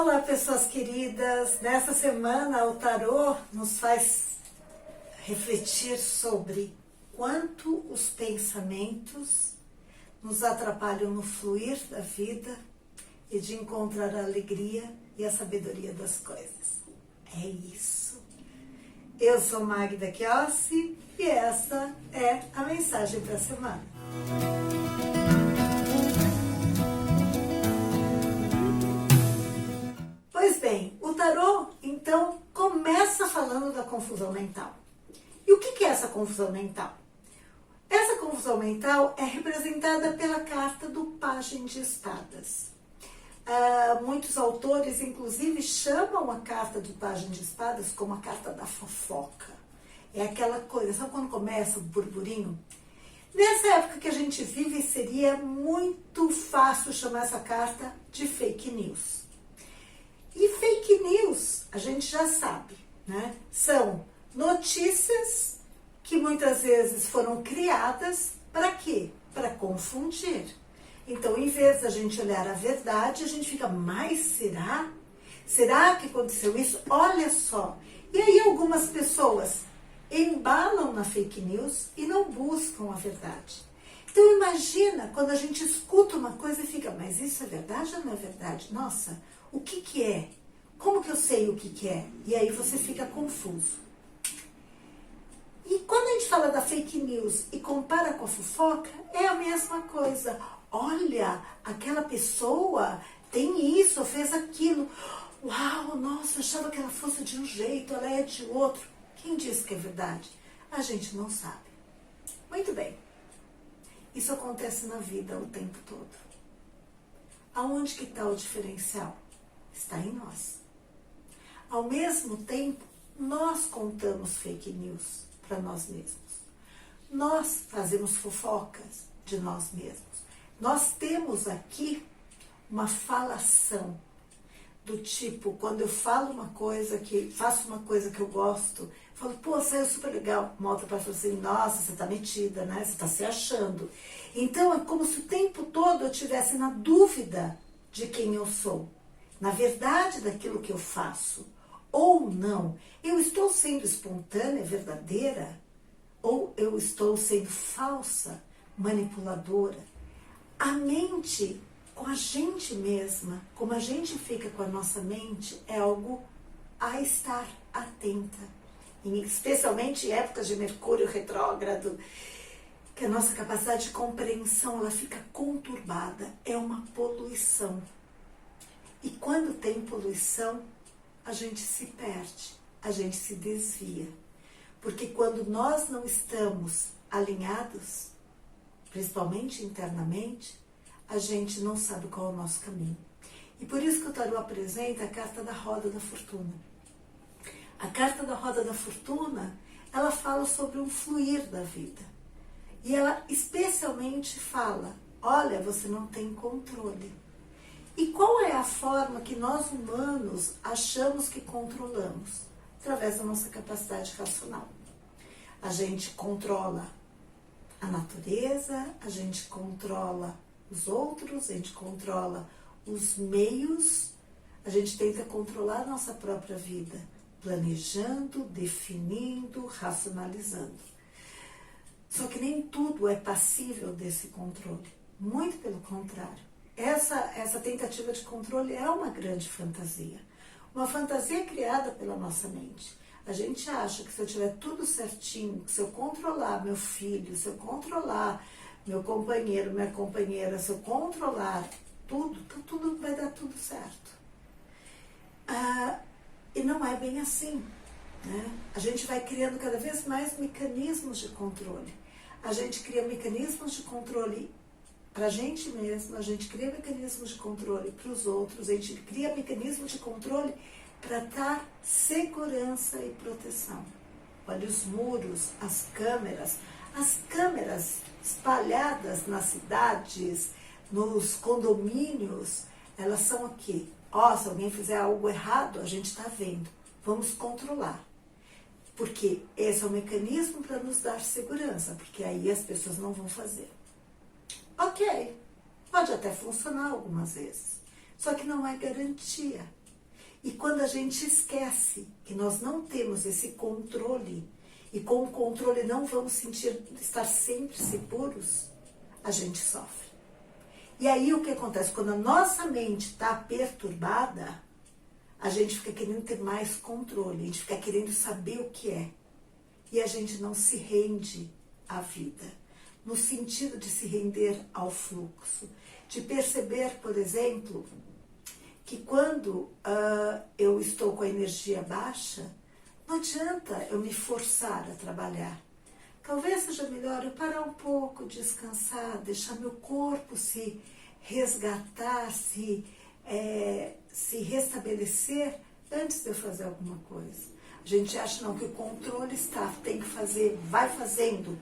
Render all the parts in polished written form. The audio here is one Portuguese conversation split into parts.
Olá, pessoas queridas! Nessa semana o tarô nos faz refletir sobre quanto os pensamentos nos atrapalham no fluir da vida e de encontrar a alegria e a sabedoria das coisas. É isso! Eu sou Magda Chiossi e essa é a mensagem para a semana. Pois bem, o tarô, então, começa falando da confusão mental. E o que é essa confusão mental? Essa confusão mental é representada pela carta do Pajem de Espadas. Muitos autores, inclusive, chamam a carta do Pajem de Espadas como a carta da fofoca. É aquela coisa, sabe quando começa o burburinho? Nessa época que a gente vive, seria muito fácil chamar essa carta de fake news. E fake news, a gente já sabe, né? São notícias que muitas vezes foram criadas para quê? Para confundir. Então, em vez da gente olhar a verdade, a gente fica, mas será? Será que aconteceu isso? Olha só. E aí algumas pessoas embalam na fake news e não buscam a verdade. Então imagina quando a gente escuta uma coisa e fica, mas isso é verdade ou não é verdade? Nossa, o que é? Como que eu sei o que é? E aí você fica confuso. E quando a gente fala da fake news e compara com a fofoca, é a mesma coisa. Olha, aquela pessoa tem isso, fez aquilo. Uau, nossa, achava que ela fosse de um jeito, ela é de outro. Quem disse que é verdade? A gente não sabe. Muito bem. Isso acontece na vida o tempo todo. Aonde que está o diferencial? Está em nós. Ao mesmo tempo, nós contamos fake news para nós mesmos. Nós fazemos fofocas de nós mesmos. Nós temos aqui uma falação do tipo, quando eu falo uma coisa, faço uma coisa que eu gosto, falo, pô, saiu super legal. Uma outra pessoa fala assim, nossa, você tá metida, né? Você tá se achando. Então, é como se o tempo todo eu estivesse na dúvida de quem eu sou. Na verdade, daquilo que eu faço. Ou não. Eu estou sendo espontânea, verdadeira? Ou eu estou sendo falsa, manipuladora? A mente, com a gente mesma, como a gente fica com a nossa mente, é algo a estar atenta. Especialmente em épocas de Mercúrio retrógrado, que a nossa capacidade de compreensão ela fica conturbada, é uma poluição. E quando tem poluição, a gente se perde, a gente se desvia. Porque quando nós não estamos alinhados, principalmente internamente, a gente não sabe qual é o nosso caminho. E por isso que o tarô apresenta a carta da roda da fortuna. A carta da roda da fortuna, ela fala sobre um fluir da vida. E ela especialmente fala, olha, você não tem controle. E qual é a forma que nós humanos achamos que controlamos? Através da nossa capacidade racional. A gente controla a natureza, a gente controla os outros, a gente controla os meios, a gente tenta controlar a nossa própria vida, planejando, definindo, racionalizando. Só que nem tudo é passível desse controle, muito pelo contrário. Essa tentativa de controle é uma grande fantasia. Uma fantasia criada pela nossa mente. A gente acha que se eu tiver tudo certinho, que se eu controlar meu filho, se eu controlar meu companheiro, minha companheira, se eu controlar tudo, então tudo vai dar tudo certo. E não é bem assim, né? A gente vai criando cada vez mais mecanismos de controle. A gente cria mecanismos de controle para a gente mesmo, a gente cria mecanismos de controle para os outros, a gente cria mecanismos de controle para dar segurança e proteção. Olha os muros, as câmeras espalhadas nas cidades, nos condomínios, elas são aqui. Se alguém fizer algo errado, a gente está vendo. Vamos controlar. Porque esse é o mecanismo para nos dar segurança, porque aí as pessoas não vão fazer. Ok, pode até funcionar algumas vezes, só que não é garantia. E quando a gente esquece que nós não temos esse controle, e com o controle não vamos estar sempre seguros, a gente sofre. E aí o que acontece? Quando a nossa mente está perturbada, a gente fica querendo ter mais controle, a gente fica querendo saber o que é. E a gente não se rende à vida, no sentido de se render ao fluxo. De perceber, por exemplo, que quando eu estou com a energia baixa, não adianta eu me forçar a trabalhar. Talvez seja melhor eu parar um pouco, descansar, deixar meu corpo se resgatar, se restabelecer antes de eu fazer alguma coisa. A gente acha não que o controle está, tem que fazer, vai fazendo.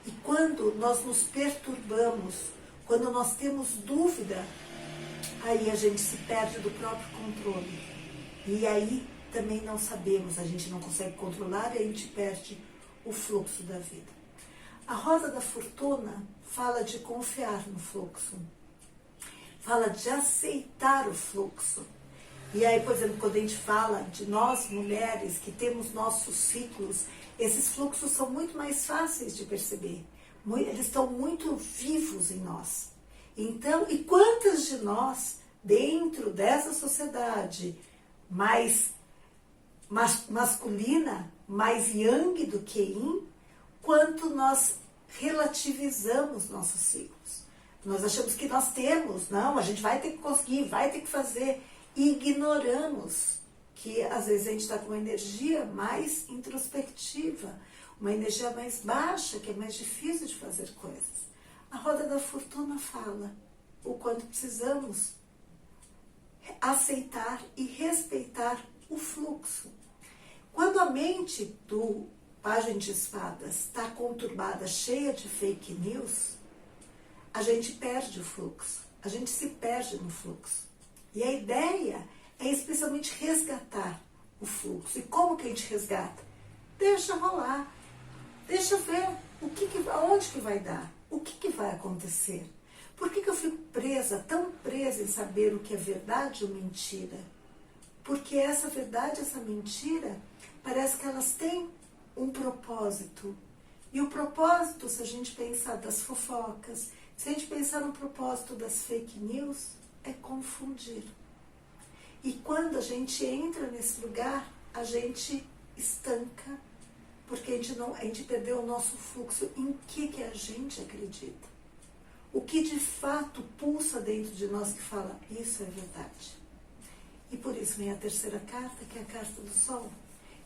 E quando nós nos perturbamos, quando nós temos dúvida, aí a gente se perde do próprio controle. E aí também não sabemos, a gente não consegue controlar e a gente perde o fluxo da vida. A roda da fortuna fala de confiar no fluxo, fala de aceitar o fluxo. E aí, por exemplo, quando a gente fala de nós mulheres que temos nossos ciclos, esses fluxos são muito mais fáceis de perceber. Eles estão muito vivos em nós. Então, e quantas de nós, dentro dessa sociedade mais masculina, mais yang do que yin, quanto nós relativizamos nossos ciclos. Nós achamos que nós temos, não, a gente vai ter que conseguir, vai ter que fazer, e ignoramos que às vezes a gente está com uma energia mais introspectiva, uma energia mais baixa, que é mais difícil de fazer coisas. A roda da fortuna fala o quanto precisamos aceitar e respeitar o fluxo. Quando a mente do Pajem de Espadas está conturbada, cheia de fake news, a gente perde o fluxo, a gente se perde no fluxo. E a ideia é especialmente resgatar o fluxo. E como que a gente resgata? Deixa rolar, deixa ver aonde que vai dar, o que vai acontecer. Por que eu fico presa, tão presa em saber o que é verdade ou mentira? Porque essa verdade, essa mentira, parece que elas têm um propósito. E o propósito, se a gente pensar das fofocas, se a gente pensar no propósito das fake news, é confundir. E quando a gente entra nesse lugar, a gente estanca, porque a gente perdeu o nosso fluxo. Em que a gente acredita? O que de fato pulsa dentro de nós que fala, isso é verdade. E por isso vem a terceira carta, que é a carta do Sol,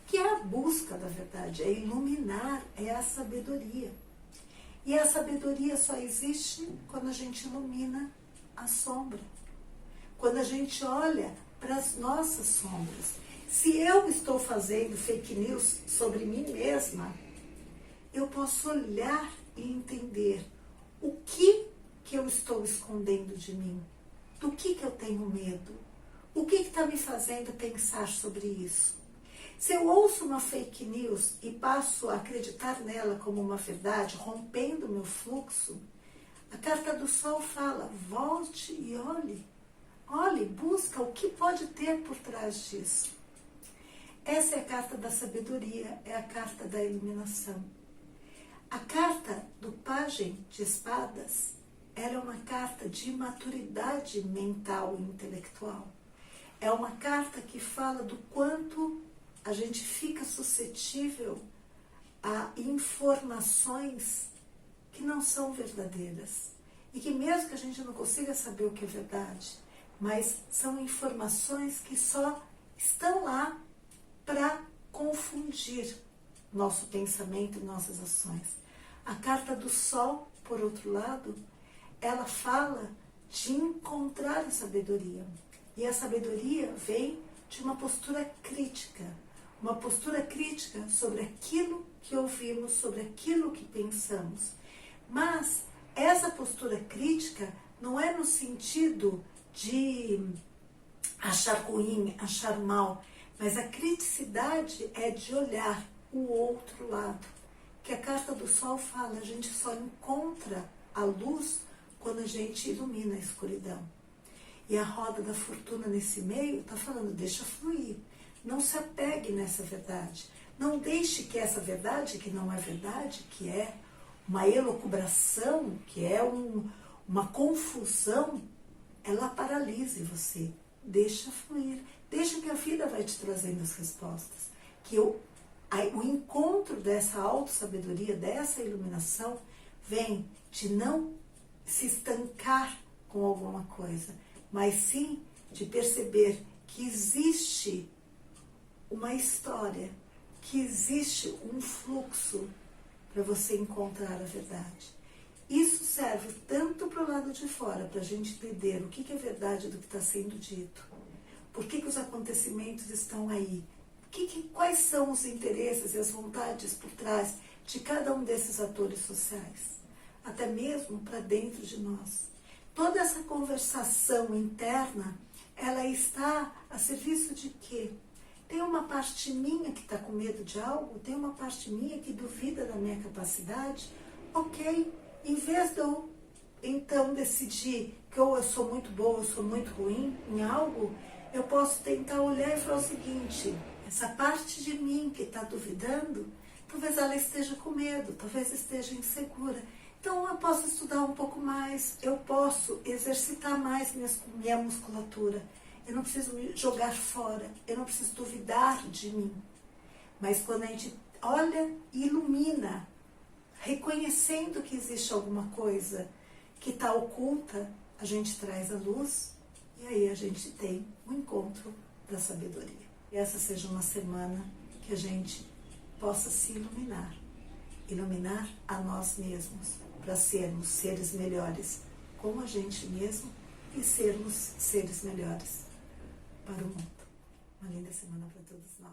que é a busca da verdade, é iluminar, é a sabedoria. E a sabedoria só existe quando a gente ilumina a sombra. Quando a gente olha para as nossas sombras. Se eu estou fazendo fake news sobre mim mesma, eu posso olhar e entender o que eu estou escondendo de mim, do que eu tenho medo, o que está me fazendo pensar sobre isso. Se eu ouço uma fake news e passo a acreditar nela como uma verdade, rompendo o meu fluxo, a carta do Sol fala, volte e olhe. Olhe, busca o que pode ter por trás disso. Essa é a carta da sabedoria, é a carta da iluminação. A carta do Pajem de Espadas, ela é uma carta de maturidade mental e intelectual. É uma carta que fala do quanto a gente fica suscetível a informações que não são verdadeiras. E que mesmo que a gente não consiga saber o que é verdade, mas são informações que só estão lá para confundir nosso pensamento e nossas ações. A carta do Sol, por outro lado, ela fala de encontrar a sabedoria. E a sabedoria vem de uma postura crítica sobre aquilo que ouvimos, sobre aquilo que pensamos. Mas essa postura crítica não é no sentido de achar ruim, achar mal, mas a criticidade é de olhar o outro lado. Que a carta do Sol fala, a gente só encontra a luz quando a gente ilumina a escuridão. E a roda da fortuna nesse meio está falando, deixa fluir. Não se apegue nessa verdade. Não deixe que essa verdade, que não é verdade, que é uma elucubração, que é uma confusão, ela paralise você. Deixa fluir. Deixa que a vida vai te trazendo as respostas. Que o encontro dessa autossabedoria, dessa iluminação, vem de não se estancar com alguma coisa, mas sim de perceber que existe uma história, que existe um fluxo para você encontrar a verdade. Isso serve tanto para o lado de fora, para a gente entender o que é verdade do que está sendo dito, por que os acontecimentos estão aí, quais são os interesses e as vontades por trás de cada um desses atores sociais, até mesmo para dentro de nós. Toda essa conversação interna, ela está a serviço de quê? Tem uma parte minha que está com medo de algo, tem uma parte minha que duvida da minha capacidade. Ok, em vez de eu então decidir que ou eu sou muito boa ou eu sou muito ruim em algo, eu posso tentar olhar e falar o seguinte, essa parte de mim que está duvidando, talvez ela esteja com medo, talvez esteja insegura. Então eu posso estudar um pouco mais, eu posso exercitar mais minha musculatura. Eu não preciso me jogar fora, eu não preciso duvidar de mim. Mas quando a gente olha e ilumina, reconhecendo que existe alguma coisa que está oculta, a gente traz a luz e aí a gente tem o encontro da sabedoria. E essa seja uma semana que a gente possa se iluminar. Iluminar a nós mesmos, para sermos seres melhores com a gente mesmo e sermos seres melhores para o mundo. Uma linda semana para todos nós.